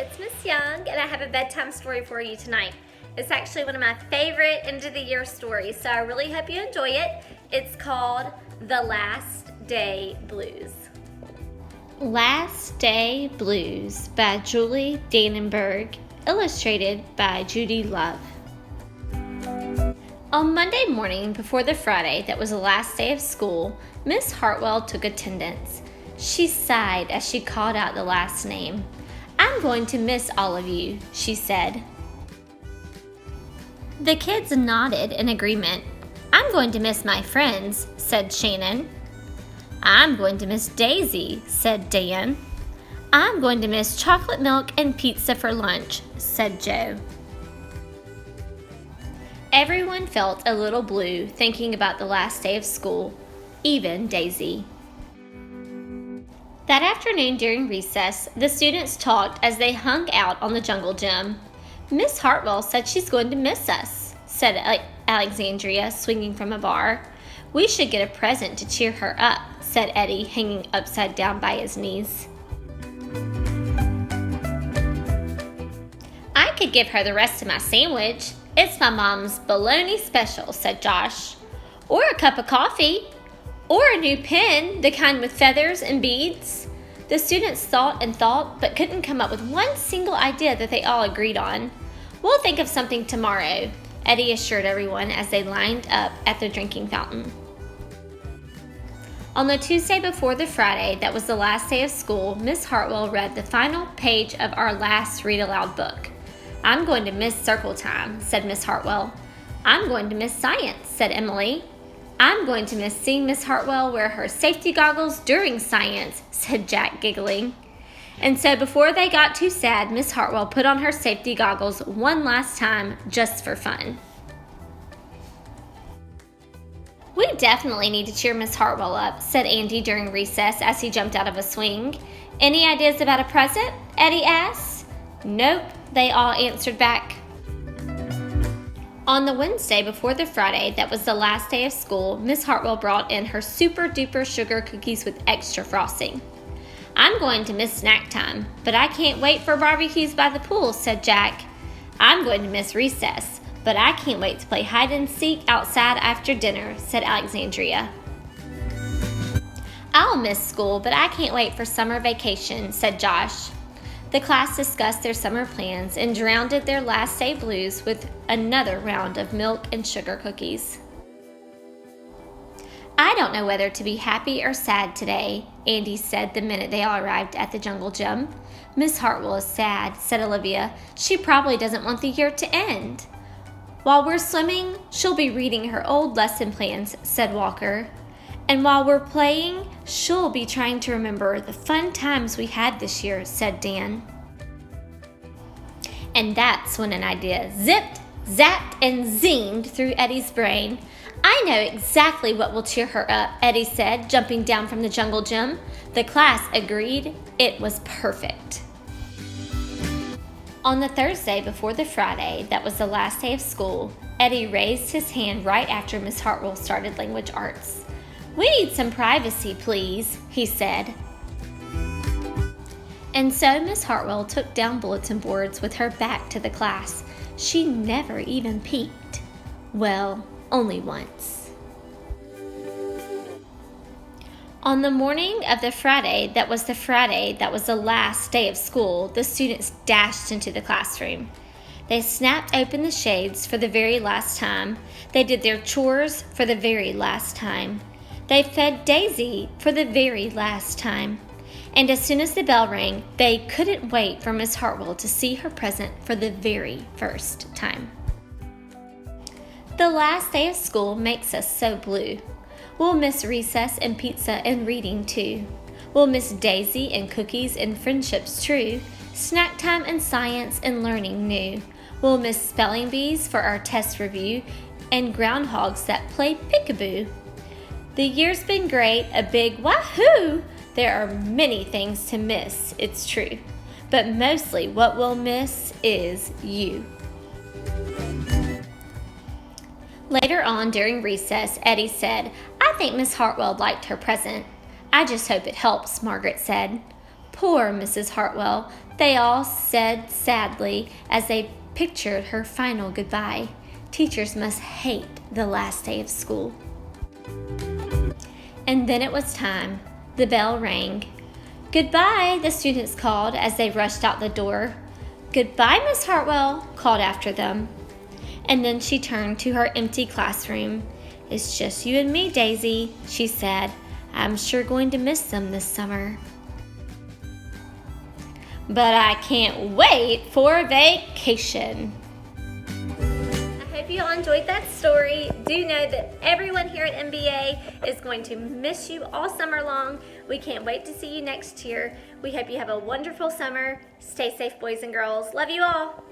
it's Miss Young, and I have a bedtime story for you tonight. It's actually one of my favorite end of the year stories, so I really hope you enjoy it. It's called The Last Day Blues. Last Day Blues by Julie Danneberg, illustrated by Judy Love. On Monday morning before the Friday that was the last day of school, Miss Hartwell took attendance. She sighed as she called out the last name. "I'm going to miss all of you," she said. The kids nodded in agreement. "I'm going to miss my friends," said Shannon. "I'm going to miss Daisy," said Dan. "I'm going to miss chocolate milk and pizza for lunch," said Joe. Everyone felt a little blue thinking about the last day of school, even Daisy. That afternoon during recess, the students talked as they hung out on the jungle gym. "Miss Hartwell said she's going to miss us," said Alexandria, swinging from a bar. "We should get a present to cheer her up," said Eddie, hanging upside down by his knees. "I could give her the rest of my sandwich. It's my mom's bologna special," said Josh. "Or a cup of coffee. Or a new pen, the kind with feathers and beads." The students thought and thought, but couldn't come up with one single idea that they all agreed on. "We'll think of something tomorrow," Eddie assured everyone as they lined up at the drinking fountain. On the Tuesday before the Friday that was the last day of school, Miss Hartwell read the final page of our last read-aloud book. "I'm going to miss circle time," said Miss Hartwell. "I'm going to miss science," said Emily. "I'm going to miss seeing Miss Hartwell wear her safety goggles during science," said Jack, giggling. And so before they got too sad, Miss Hartwell put on her safety goggles one last time, just for fun. "We definitely need to cheer Miss Hartwell up," said Andy during recess as he jumped out of a swing. "Any ideas about a present?" Eddie asked. "Nope," they all answered back. On the Wednesday before the Friday that was the last day of school, Miss Hartwell brought in her super-duper sugar cookies with extra frosting. "I'm going to miss snack time, but I can't wait for barbecues by the pool," said Jack. "I'm going to miss recess, but I can't wait to play hide and seek outside after dinner," said Alexandria. "I'll miss school, but I can't wait for summer vacation," said Josh. The class discussed their summer plans and drowned their last day blues with another round of milk and sugar cookies. "I don't know whether to be happy or sad today," Andy said the minute they all arrived at the jungle gym. "Miss Hartwell is sad," said Olivia. "She probably doesn't want the year to end." "While we're swimming, she'll be reading her old lesson plans," said Walker. "And while we're playing, she'll be trying to remember the fun times we had this year," said Dan. And that's when an idea zipped, zapped, and zinged through Eddie's brain. "I know exactly what will cheer her up," Eddie said, jumping down from the jungle gym. The class agreed it was perfect. On the Thursday before the Friday that was the last day of school, Eddie raised his hand right after Miss Hartwell started language arts. "We need some privacy, please," he said. And so Miss Hartwell took down bulletin boards with her back to the class. She never even peeked. Well, only once. On the morning of the Friday that was the last day of school, the students dashed into the classroom. They snapped open the shades for the very last time. They did their chores for the very last time. They fed Daisy for the very last time. And as soon as the bell rang, they couldn't wait for Miss Hartwell to see her present for the very first time. The last day of school makes us so blue. We'll miss recess and pizza and reading too. We'll miss Daisy and cookies and friendships true, snack time and science and learning new. We'll miss spelling bees for our test review and groundhogs that play peekaboo. The year's been great, a big wahoo! There are many things to miss, it's true. But mostly what we'll miss is you. Later on during recess, Eddie said, "I think Miss Hartwell liked her present." "I just hope it helps," Margaret said. Poor Mrs. Hartwell, they all said sadly as they pictured her final goodbye. Teachers must hate the last day of school. And then it was time. The bell rang. "Goodbye," the students called as they rushed out the door. "Goodbye, Miss Hartwell," called after them. And then she turned to her empty classroom. "It's just you and me, Daisy," she said. "I'm sure going to miss them this summer. But I can't wait for vacation." I hope you all enjoyed that story. Do know that everyone here at MBA is going to miss you all summer long. We can't wait to see you next year. We hope you have a wonderful summer. Stay safe, boys and girls. Love you all.